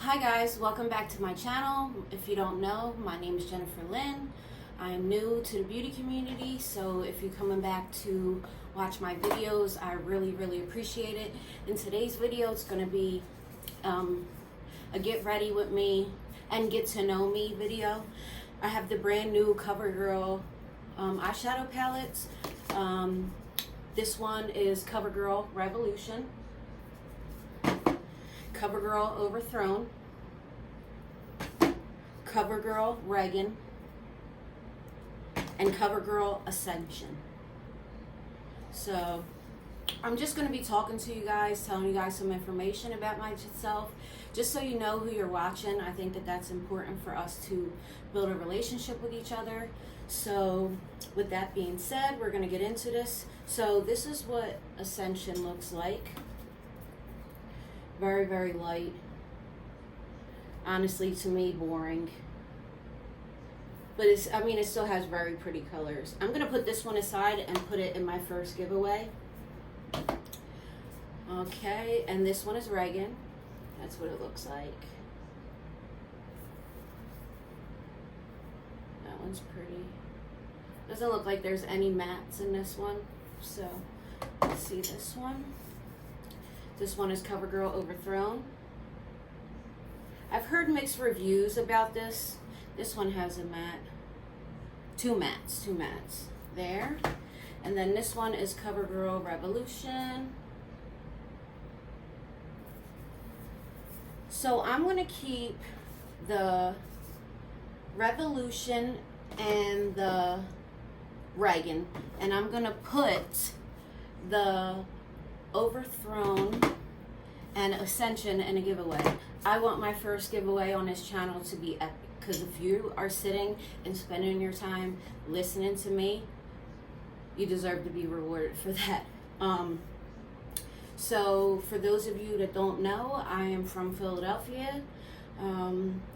Hi guys, welcome back to my channel. If you don't know, my name is Jennifer Lynn. I am new to the beauty community, so if you're coming back to watch my videos, I really appreciate it. In today's video, it's going to be a get ready with me and get to know me video. I have the brand new CoverGirl eyeshadow palettes. This one is CoverGirl Revolution, CoverGirl Overthrown, CoverGirl Reagan, and CoverGirl Ascension. So I'm just going to be talking to you guys, telling you guys some information about myself, just so you know who you're watching. I think that that's important for us to build a relationship with each other. So with that being said, we're going to get into this. So this is what Ascension looks like. Very light. Honestly, to me, boring. But it still has very pretty colors. I'm gonna put this one aside and put it in my first giveaway. Okay, and this one is Reagan. That's what it looks like. That one's pretty. Doesn't look like there's any mattes in this one. So let's see this one. This one is CoverGirl Overthrown. I've heard mixed reviews about this. This one has a matte. Two mattes. There. And then this one is CoverGirl Revolution. So I'm going to keep the Revolution and the Reagan. And I'm going to put the Overthrown and Ascension in a giveaway. I want my first giveaway on this channel to be epic, because if you are sitting and spending your time listening to me, you deserve to be rewarded for that. So for those of you that don't know, I am from Philadelphia.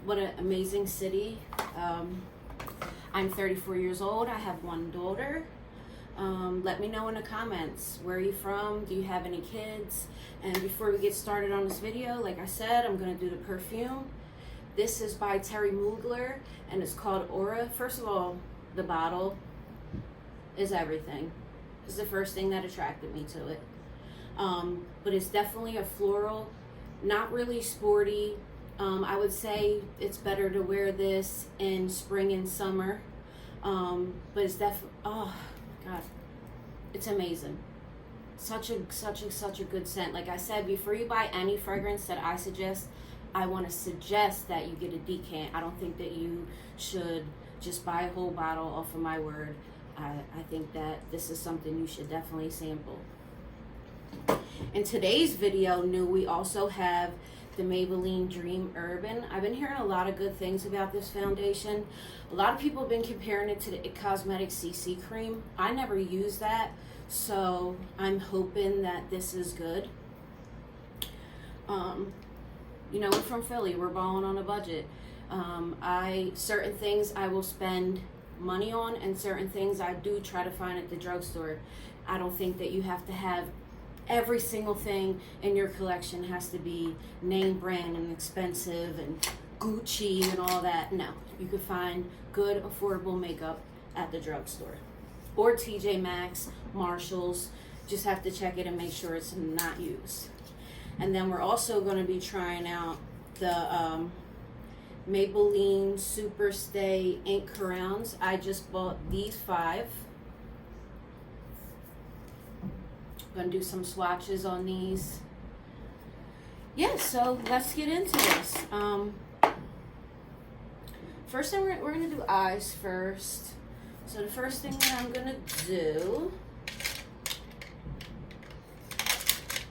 What an amazing city. I'm 34 years old. I have one daughter. Let me know in the comments, where are you from? Do you have any kids? And before we get started on this video, like I said, I'm going to do the perfume. This is by Terry Mugler, and it's called Aura. First of all, the bottle is everything. It's the first thing that attracted me to it. But it's definitely a floral, not really sporty. I would say it's better to wear this in spring and summer. But it's definitely, oh God, it's amazing. Such a good scent. Like I said, before you buy any fragrance that I suggest, I want to suggest that you get a decant. I don't think that you should just buy a whole bottle off of my word. I think that this is something you should definitely sample. In today's video, we also have the Maybelline Dream Urban. I've been hearing a lot of good things about this foundation. A lot of people have been comparing it to the It Cosmetics CC cream. I never used that, so I'm hoping that this is good. You know, we're from Philly. We're balling on a budget. Certain things I will spend money on, and certain things I do try to find at the drugstore. I don't think that you have to have every single thing in your collection has to be name brand and expensive and Gucci and all that. No, you could find good, affordable makeup at the drugstore or TJ Maxx, Marshalls. Just have to check it and make sure it's not used. And then we're also going to be trying out the Maybelline Super Stay Ink Crowns. I just bought these 5. Gonna do some swatches on these. Yeah, so let's get into this. First thing we're gonna do eyes first. So the first thing that I'm gonna do,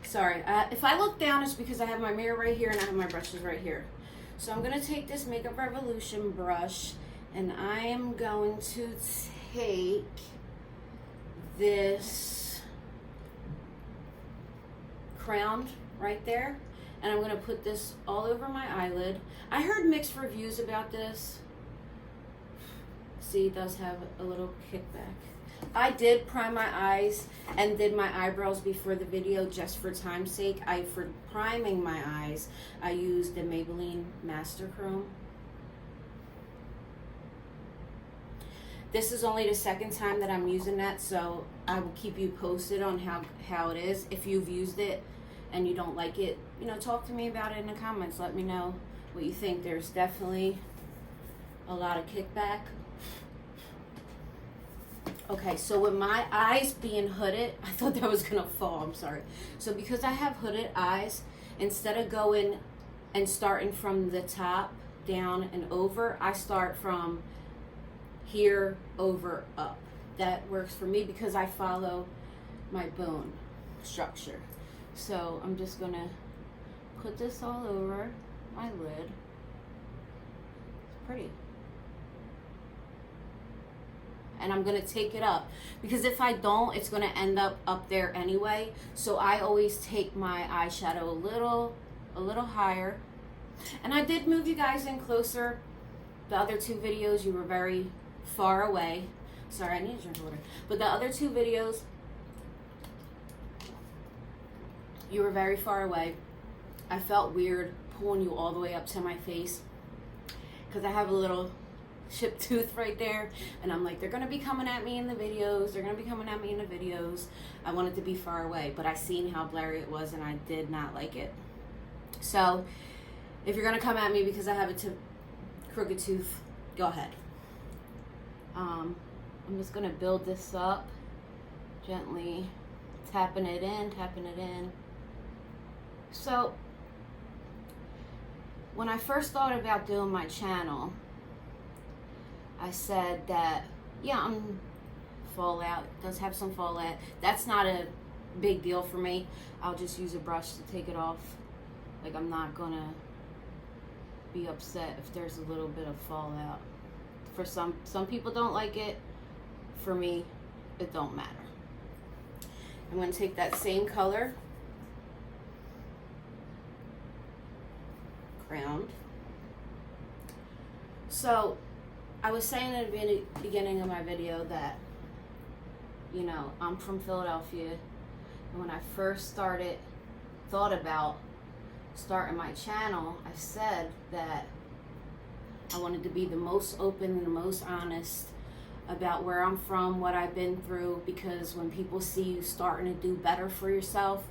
sorry, if I look down, it's because I have my mirror right here and I have my brushes right here. So I'm gonna take this Makeup Revolution brush, and I am going to take this crown right there, and I'm going to put this all over my eyelid. I heard mixed reviews about this. See, it does have a little kickback. I did prime my eyes and did my eyebrows before the video just for time's sake. For priming my eyes, I used the Maybelline Master Chrome. This is only the second time that I'm using that, so I will keep you posted on how it is. If you've used it and you don't like it, you know, talk to me about it in the comments. Let me know what you think. There's definitely a lot of kickback. Okay, so with my eyes being hooded, I thought that was gonna fall, I'm sorry. So because I have hooded eyes, instead of going and starting from the top down and over, I start from here over up. That works for me because I follow my bone structure. So I'm just gonna put this all over my lid. It's pretty. And I'm gonna take it up because if I don't, it's gonna end up there anyway. So I always take my eyeshadow a little higher. And I did move you guys in closer. The other two videos you were very far away. Sorry, I need to drink water. But the other two videos you were very far away. I felt weird pulling you all the way up to my face because I have a little chipped tooth right there, and I'm like, they're gonna be coming at me in the videos. They're gonna be coming at me in the videos. I wanted to be far away, but I seen how blurry it was, and I did not like it. So, if you're gonna come at me because I have a crooked tooth, go ahead. I'm just gonna build this up, gently tapping it in. So, when I first thought about doing my channel, I said that, yeah, I'm fallout. It does have some fallout. That's not a big deal for me. I'll just use a brush to take it off. Like, I'm not gonna be upset if there's a little bit of fallout. For some people don't like it. For me, it don't matter. I'm gonna take that same color, ground. So, I was saying at the beginning of my video that, you know, I'm from Philadelphia, and when I first thought about starting my channel, I said that I wanted to be the most open and the most honest about where I'm from, what I've been through, because when people see you starting to do better for yourself,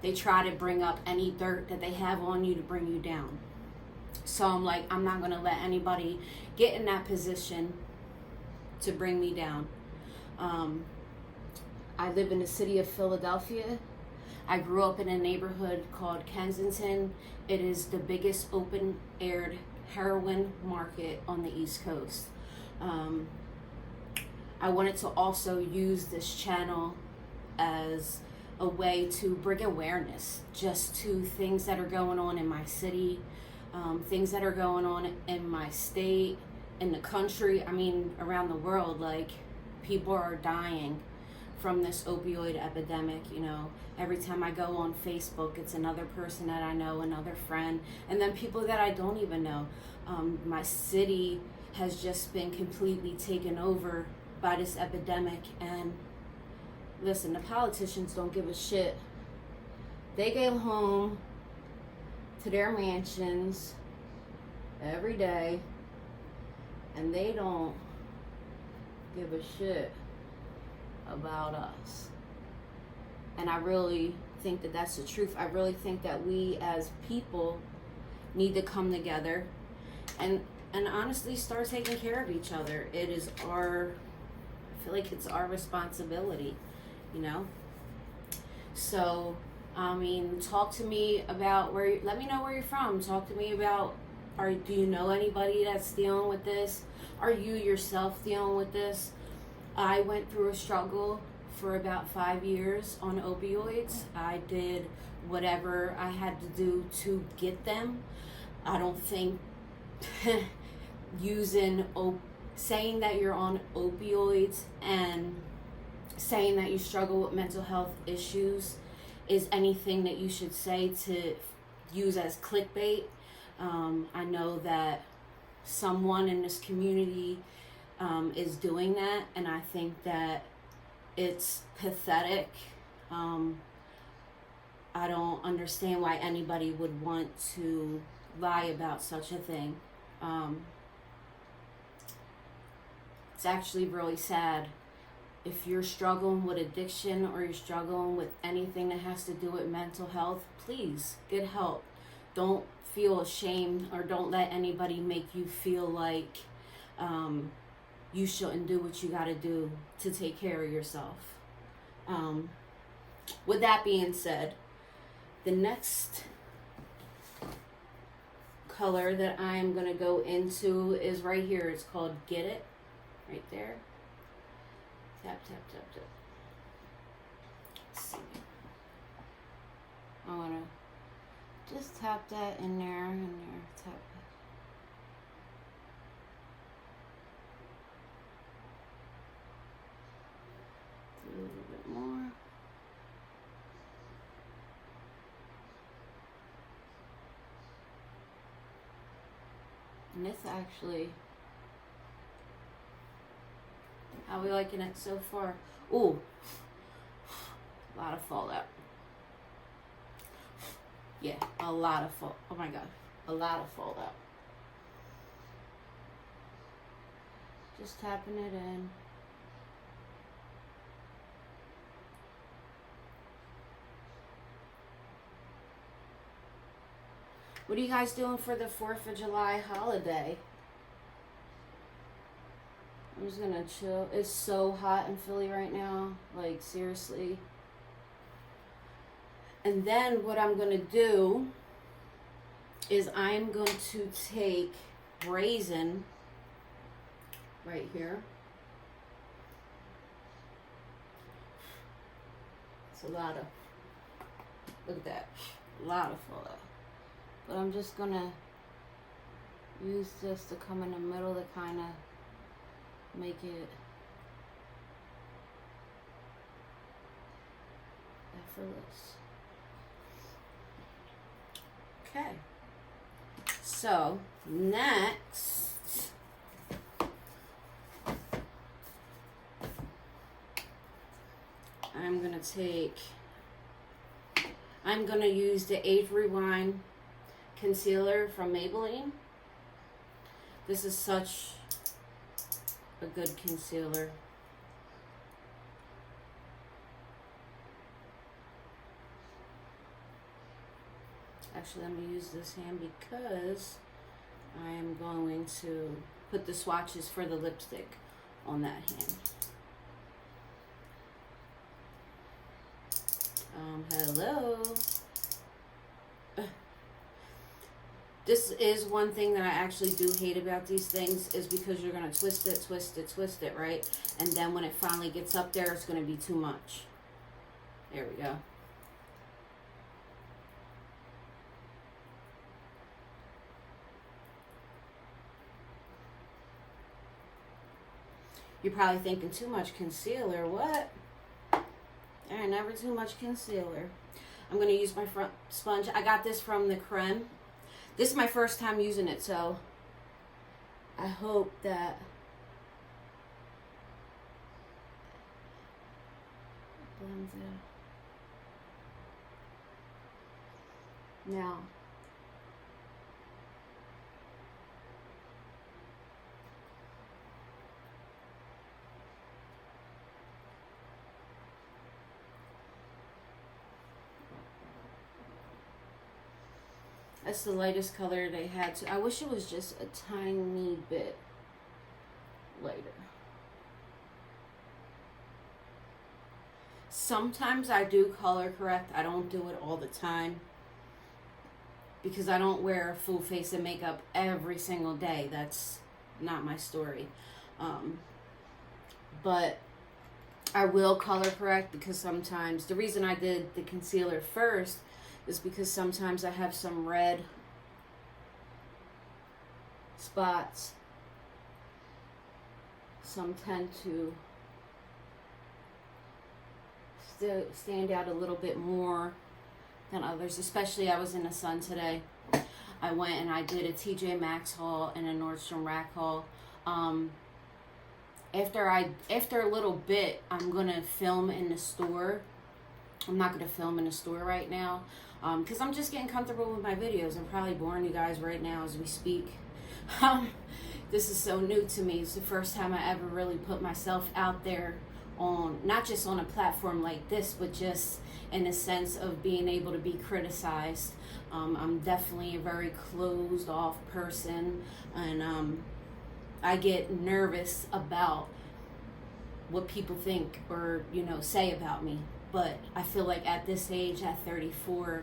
they try to bring up any dirt that they have on you to bring you down. So I'm like, I'm not gonna let anybody get in that position to bring me down. I live in the city of Philadelphia. I grew up in a neighborhood called Kensington. It is the biggest open-aired heroin market on the East Coast. I wanted to also use this channel as a way to bring awareness just to things that are going on in my city, things that are going on in my state, in the country, I mean, around the world. Like, people are dying from this opioid epidemic, you know. Every time I go on Facebook, it's another person that I know, another friend, and then people that I don't even know. My city has just been completely taken over by this epidemic, and listen, the politicians don't give a shit. They go home to their mansions every day, and they don't give a shit about us. And I really think that that's the truth. I really think that we as people need to come together and honestly start taking care of each other. It is I feel like it's our responsibility, you know? So, I mean, talk to me about let me know where you're from. Talk to me about, do you know anybody that's dealing with this? Are you yourself dealing with this? I went through a struggle for about 5 years on opioids. I did whatever I had to do to get them. I don't think saying that you're on opioids and saying that you struggle with mental health issues is anything that you should say to use as clickbait. I know that someone in this community is doing that, and I think that it's pathetic. I don't understand why anybody would want to lie about such a thing. It's actually really sad. If you're struggling with addiction or you're struggling with anything that has to do with mental health, please get help. Don't feel ashamed, or don't let anybody make you feel like you shouldn't do what you got to do to take care of yourself. With that being said, the next color that I'm going to go into is right here. It's called Get It. Right there. Tap, tap, tap, tap. Let's see. I want to just tap that in there, tap it. Do a little bit more. And this actually, how are we liking it so far? Ooh, a lot of fallout. Yeah, a lot of fall. Oh my god, a lot of fallout. Just tapping it in. What are you guys doing for the 4th of July holiday? I'm just gonna chill. It's so hot in Philly right now. Like, seriously. And then what I'm gonna do is I'm going to take Brazen right here. It's a lot of, look at that, a lot of fallout. But I'm just gonna use this to come in the middle to kind of make it effortless. Okay. So next, I'm gonna use the overthrown concealer from Maybelline. This is such a good concealer. Actually, let me use this hand because I am going to put the swatches for the lipstick on that hand. Hello. This is one thing that I actually do hate about these things, is because you're going to twist it, right? And then when it finally gets up there, it's going to be too much. There we go. You're probably thinking, too much concealer, what? There ain't never too much concealer. I'm going to use my front sponge. I got this from the Creme. This is my first time using it, so I hope that it blends out. Now, that's the lightest color they had. I wish it was just a tiny bit lighter. Sometimes I do color correct. I don't do it all the time because I don't wear a full face of makeup every single day. That's not my story. But I will color correct because sometimes, the reason I did the concealer first is because sometimes I have some red spots. Some tend to stand out a little bit more than others, especially I was in the sun today. I went and I did a TJ Maxx haul and a Nordstrom Rack haul. after a little bit, I'm gonna film in the store. I'm not gonna film in the store right now, because I'm just getting comfortable with my videos. I'm probably boring you guys right now as we speak. This is so new to me. It's the first time I ever really put myself out there on, not just on a platform like this, but just in a sense of being able to be criticized. I'm definitely a very closed off person, and I get nervous about what people think or, you know, say about me. But I feel like at this age, at 34,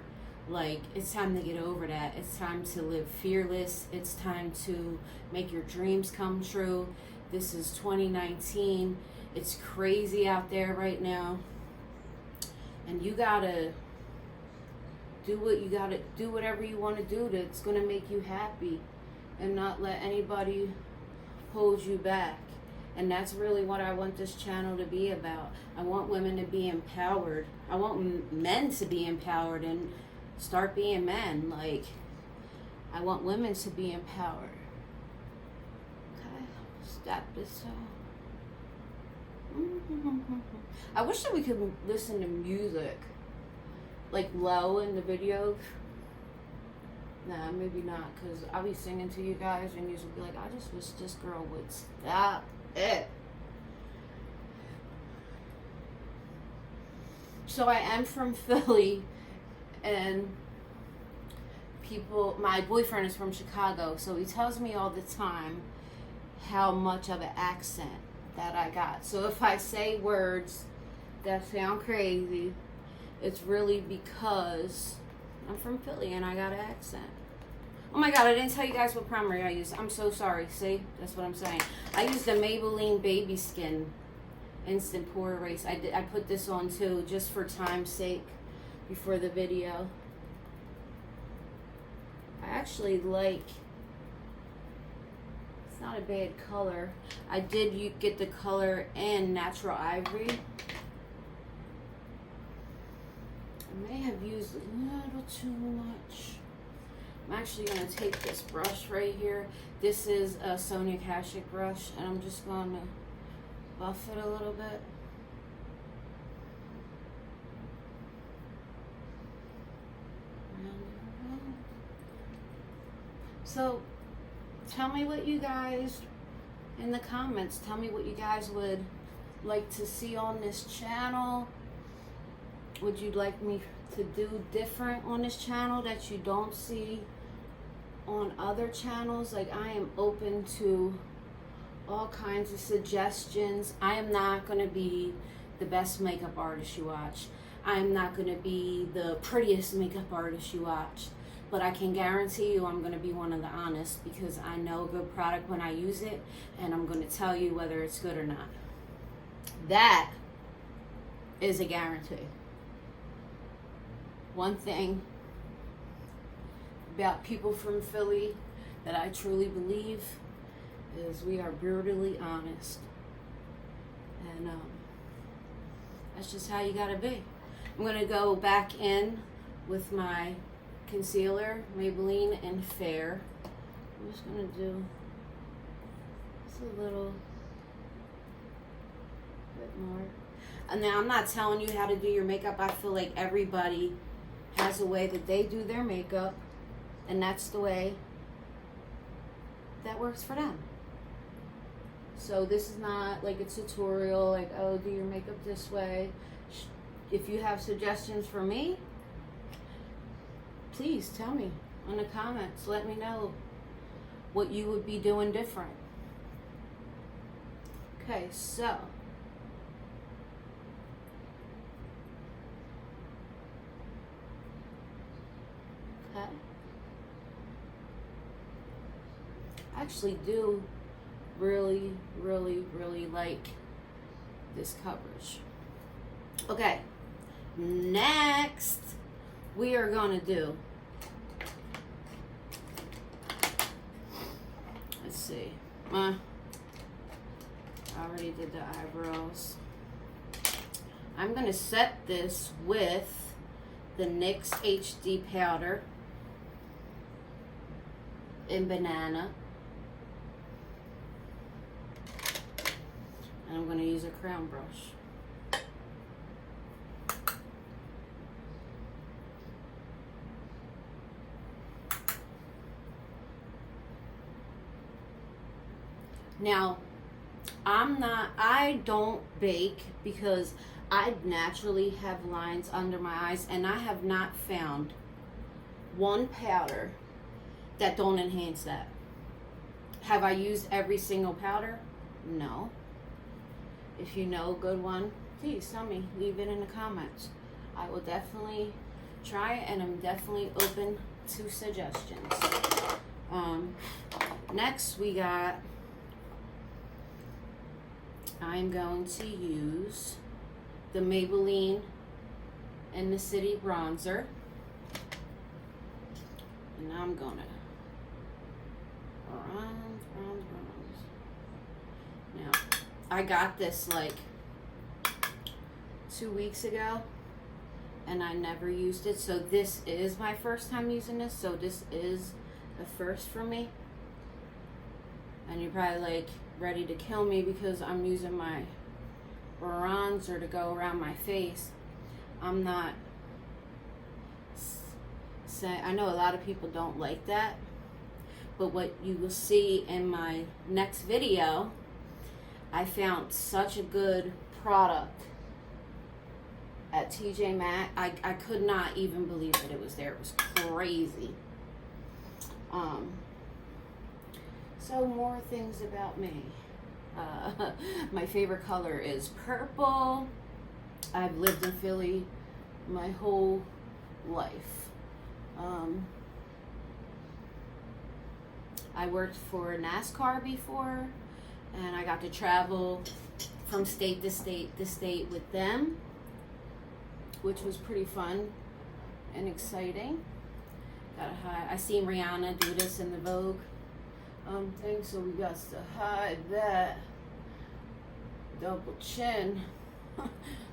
like, it's time to get over that. It's time to live fearless. It's time to make your dreams come true. This is 2019. It's crazy out there right now. And you gotta do what you gotta do, whatever you want to do that's gonna make you happy, and not let anybody hold you back. And that's really what I want this channel to be about. I want women to be empowered. I want men to be empowered and start being men. Like, I want women to be empowered. Okay, stop this out. I wish that we could listen to music, like, low in the videos. Nah, maybe not, because I'll be singing to you guys and you'll be like, I just wish this girl would stop it. So I am from Philly, and my boyfriend is from Chicago, so he tells me all the time how much of an accent that I got. So if I say words that sound crazy, it's really because I'm from Philly and I got an accent. Oh my god, I didn't tell you guys what primer I used. I'm so sorry. See? That's what I'm saying. I used the Maybelline Baby Skin Instant Pore Erase. I put this on too, just for time's sake, before the video. I actually like, it's not a bad color. I did get the color in Natural Ivory. I may have used a little too much. I'm actually going to take this brush right here. This is a Sonia Kashuk brush, and I'm just going to buff it a little bit. So, tell me what you guys, in the comments, tell me what you guys would like to see on this channel. Would you like me to do different on this channel that you don't see on other channels? Like, I am open to all kinds of suggestions. I am not going to be the best makeup artist you watch. I'm not going to be the prettiest makeup artist you watch. But I can guarantee you I'm going to be one of the honest, because I know a good product when I use it, and I'm going to tell you whether it's good or not. That is a guarantee. One thing about people from Philly that I truly believe is we are brutally honest. And that's just how you gotta be. I'm gonna go back in with my concealer, Maybelline in Fair. I'm just gonna do just a little bit more. And now, I'm not telling you how to do your makeup. I feel like everybody has a way that they do their makeup, and that's the way that works for them. So this is not like a tutorial, like, oh, do your makeup this way. If you have suggestions for me, please tell me in the comments. Let me know what you would be doing different. Okay, so I actually do really, really, really like this coverage. Okay, next we are gonna do, let's see, I already did the eyebrows. I'm gonna set this with the NYX HD powder in Banana. And I'm going to use a crown brush. Now, I don't bake because I naturally have lines under my eyes, and I have not found one powder that don't enhance that. Have I used every single powder? No. If you know a good one, please tell me. Leave it in the comments. I will definitely try it, and I'm definitely open to suggestions. Next we got, I'm going to use the Maybelline in the City Bronzer. And I'm gonna bronze. Now, I got this like 2 weeks ago, and I never used it. So this is my first time using this. So this is a first for me. And you're probably like ready to kill me because I'm using my bronzer to go around my face. I'm not saying, I know a lot of people don't like that, but what you will see in my next video, I found such a good product at TJ Maxx. I could not even believe that it was there. It was crazy. So more things about me. My favorite color is purple. I've lived in Philly my whole life. I worked for NASCAR before, and I got to travel from state to state to state with them, which was pretty fun and exciting. I seen Rihanna do this in the Vogue thing, so we got to hide that double chin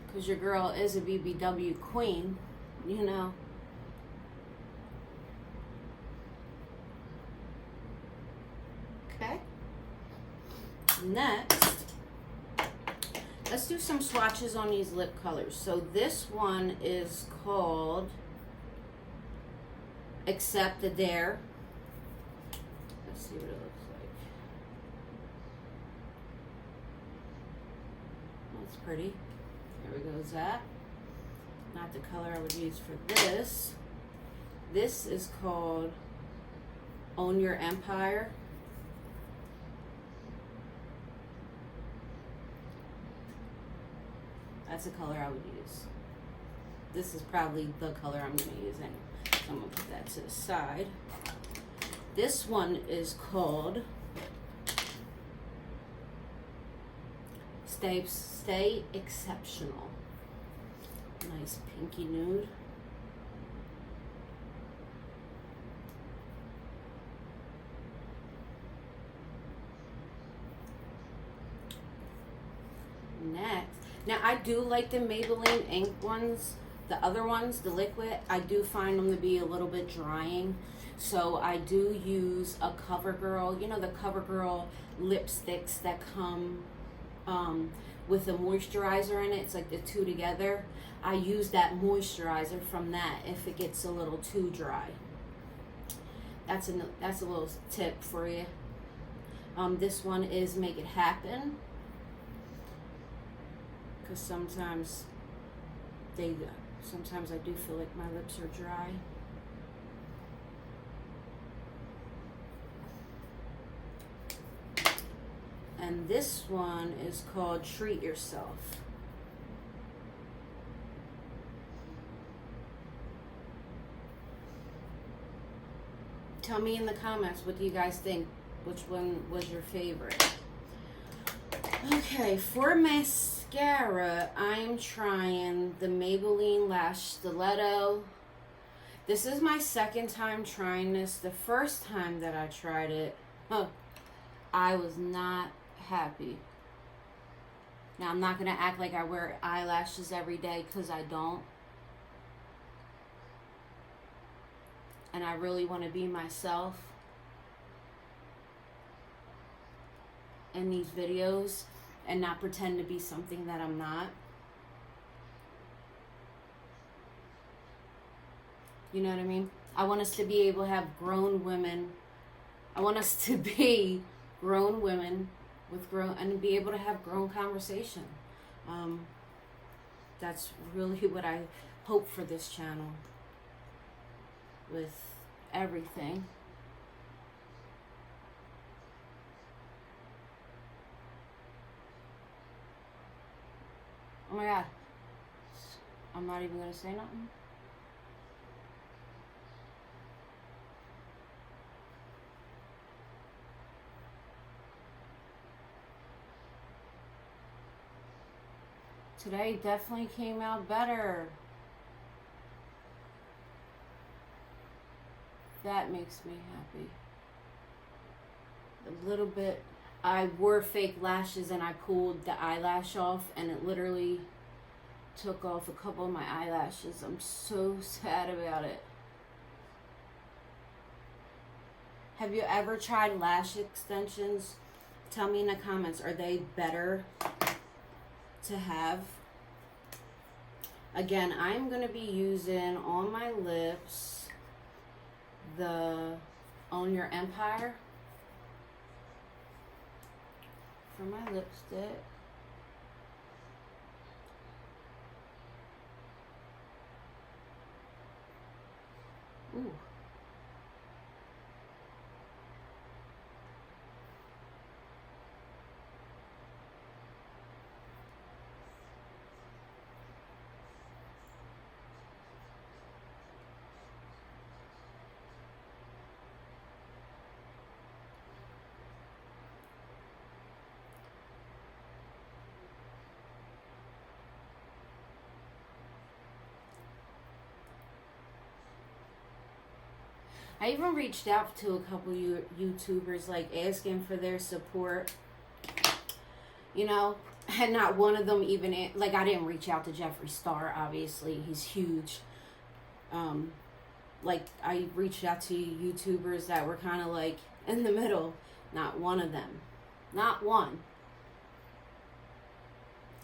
because your girl is a BBW queen, you know. Okay. Next, let's do some swatches on these lip colors. So this one is called Accept the Dare. Let's see what it looks like. That's pretty. There we go, that. Not the color I would use for this. This is called Own Your Empire. That's the color I would use. This is probably the color I'm going to use anyway. So I'm going to put that to the side. This one is called Stay Exceptional. Nice pinky nude. Next. Now, I do like the Maybelline ink ones. The other ones, the liquid, I do find them to be a little bit drying. So I do use a CoverGirl. You know the CoverGirl lipsticks that come with a moisturizer in it. It's like the two together. I use that moisturizer from that if it gets a little too dry. That's a little tip for you. This one is Make It Happen. Because sometimes I do feel like my lips are dry. And this one is called Treat Yourself. Tell me in the comments, what do you guys think? Which one was your favorite? Okay, for mascara, I'm trying the Maybelline Lash Stiletto. This is my second time trying this. The first time that I tried it, I was not happy. Now, I'm not going to act like I wear eyelashes every day because I don't. And I really want to be myself in these videos. and not pretend to be something that I'm not. You know what I mean? I want us to be able to have grown women. I want us to be grown women with grown, and be able to have grown conversation. That's really what I hope for this channel with everything. Oh my God. I'm not even going to say nothing. Today definitely came out better. That makes me happy. A little bit. I wore fake lashes and I pulled the eyelash off and it literally took off a couple of my eyelashes. I'm so sad about it. Have you ever tried lash extensions? Tell me in the comments, are they better to have? Again, I'm going to be using on my lips the Own Your Empire for my lipstick. Ooh. I even reached out to a couple YouTubers, like asking for their support, you know, and not one of them even, like, I didn't reach out to Jeffree Star, obviously, he's huge. Like, I reached out to YouTubers that were kind of like in the middle, not one of them, not one,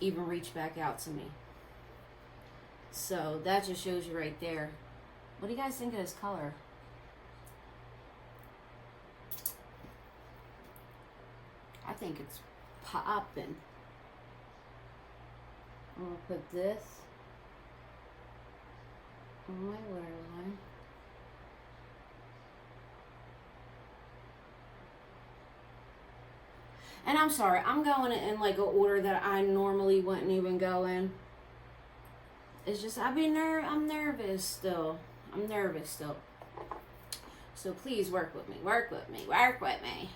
even reached back out to me. So that just shows you right there. What do you guys think of this color? I think it's popping. I'm gonna put this on my waterline. And I'm sorry, I'm going in like an order that I normally wouldn't even go in. It's just, I'm nervous still. I'm nervous still. So please work with me, work with me, work with me.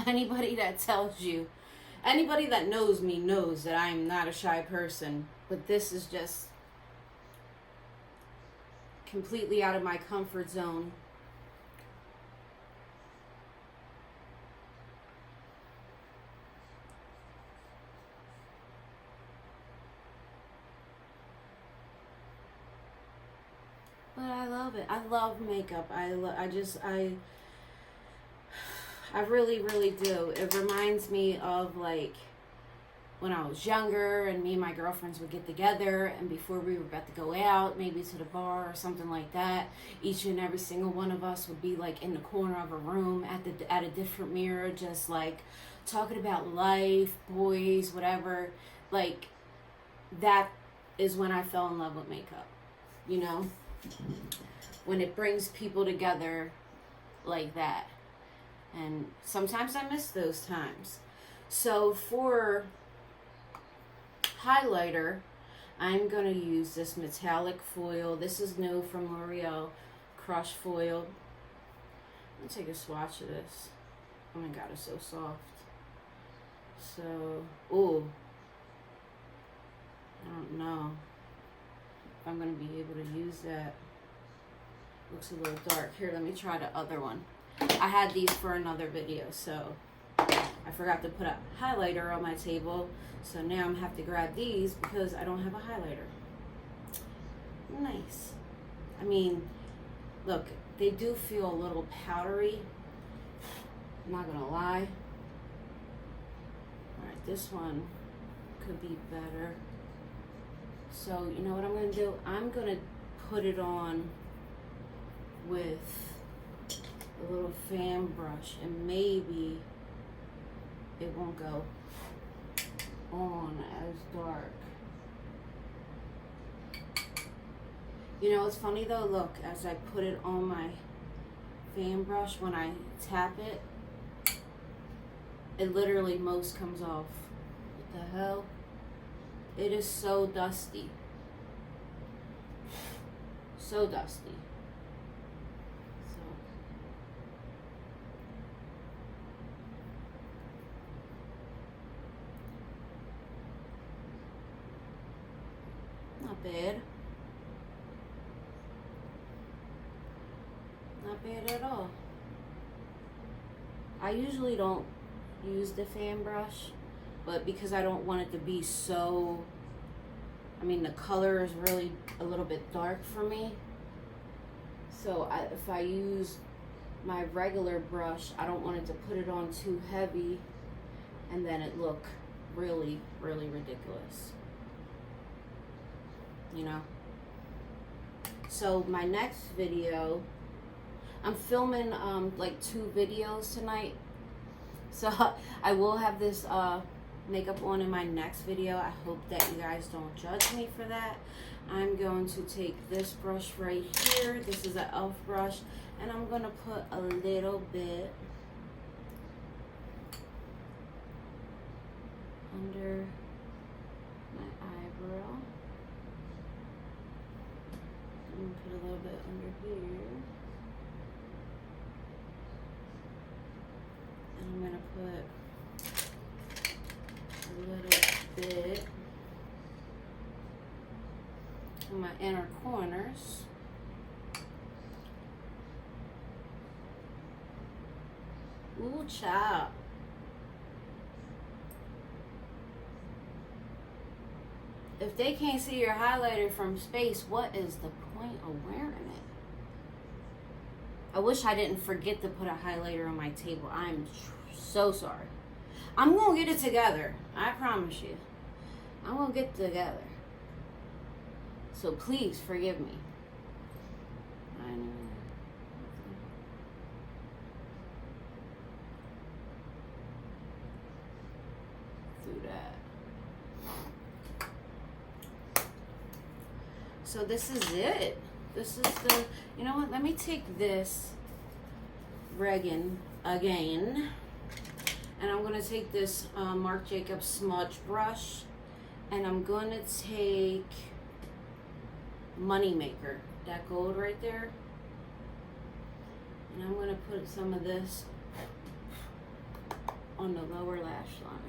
Anybody that tells you, anybody that knows me knows that I am not a shy person, but this is just completely out of my comfort zone. But I love it. I love makeup. I really, really do. It reminds me of like when I was younger and me and my girlfriends would get together, and before we were about to go out, maybe to the bar or something like that, each and every single one of us would be like in the corner of a room at a different mirror, just like talking about life, boys, whatever. Like, that is when I fell in love with makeup, you know? When it brings people together like that. And sometimes I miss those times. So for highlighter, I'm going to use this metallic foil. This is new from L'Oreal, Crush Foil. Let me take a swatch of this. Oh my God, it's so soft. So, ooh. I don't know if I'm going to be able to use that. Looks a little dark. Here, let me try the other one. I had these for another video, so I forgot to put a highlighter on my table. So now I'm going to have to grab these because I don't have a highlighter. Nice. I mean, Look, they do feel a little powdery. I'm not gonna lie. Alright, this one could be better. So, you know what I'm gonna do? I'm gonna put it on with a little fan brush, and maybe it won't go on as dark. You know, it's funny though, look, as I put it on my fan brush, when I tap it, it literally most comes off. What the hell? It is so dusty. So dusty. So. Not bad. Not bad at all. I usually don't use the fan brush, but because I don't want it to be so, I mean, the color is really a little bit dark for me. So if I use my regular brush, I don't want it to put it on too heavy and then it look really, really ridiculous. You know? So my next video, I'm filming like 2 videos tonight. So I will have this makeup on in my next video. I hope that you guys don't judge me for that. I'm going to take this brush right here. This is an e.l.f. brush, and I'm going to put a little bit under my eyebrow. I'm going to put a little bit under here. And I'm going to put a little bit in my inner corners. Ooh, child. If they can't see your highlighter from space, what is the point of wearing it? I wish I didn't forget to put a highlighter on my table. I'm so sorry. I'm going to get it together. I promise you. I'm going to get it together. So please forgive me. I know. Through that. So this is it. This is the, you know what? Let me take this Regan again. And I'm going to take this Marc Jacobs smudge brush. And I'm going to take Moneymaker, that gold right there. And I'm going to put some of this on the lower lash line.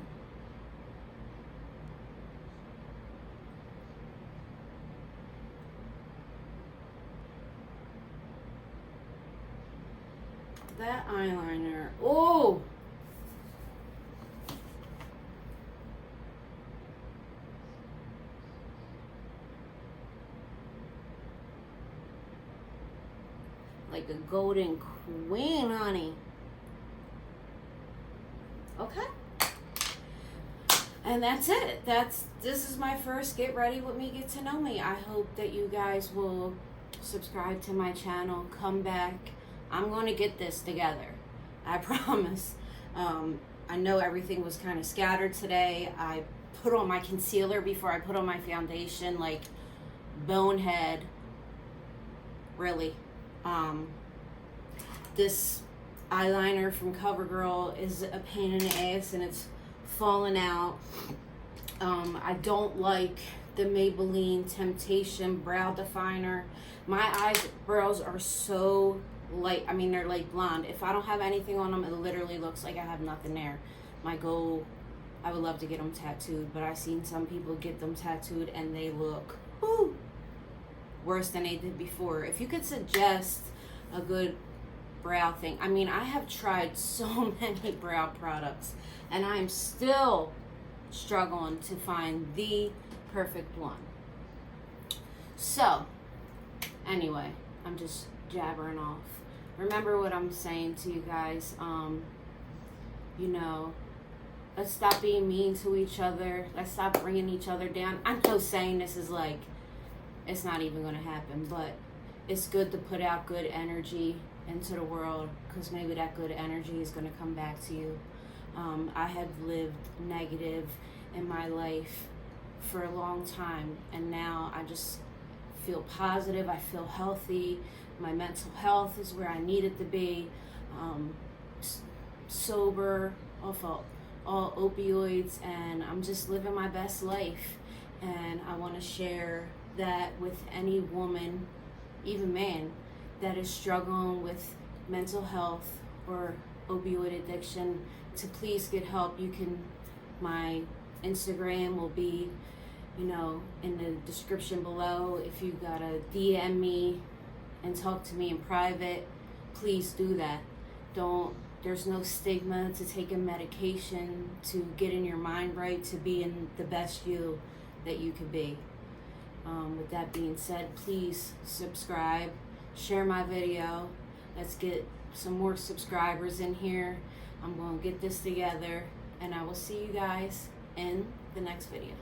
That eyeliner, oh! Like a golden queen, honey. Okay. And that's it. This is my first Get Ready With Me, Get to Know Me. I hope that you guys will subscribe to my channel, come back. I'm going to get this together. I promise. I know everything was kind of scattered today. I put on my concealer before I put on my foundation, like bonehead. Really. This eyeliner from CoverGirl is a pain in the ass and it's falling out. I don't like the Maybelline Temptation Brow Definer. My eyebrows are so light. I mean, they're like blonde. If I don't have anything on them, it literally looks like I have nothing there. My goal, I would love to get them tattooed, but I've seen some people get them tattooed and they look worse than they did before. If you could suggest a good brow thing. I mean, I have tried so many brow products and I'm still struggling to find the perfect one. So, anyway, I'm just jabbering off. Remember what I'm saying to you guys. You know, let's stop being mean to each other. Let's stop bringing each other down. I know saying this is like, it's not even going to happen, but it's good to put out good energy into the world, because maybe that good energy is going to come back to you. I have lived negative in my life for a long time, and now I just feel positive. I feel healthy. My mental health is where I need it to be. Sober off of all opioids, and I'm just living my best life. And I want to share that with any woman, even man, that is struggling with mental health or opioid addiction, to please get help. You can, my Instagram will be, you know, in the description below. If you gotta DM me and talk to me in private, please do that. There's no stigma to taking medication to getting your mind right, to being the best you that you could be. With that being said, please subscribe, share my video. Let's get some more subscribers in here. I'm going to get this together, and I will see you guys in the next video.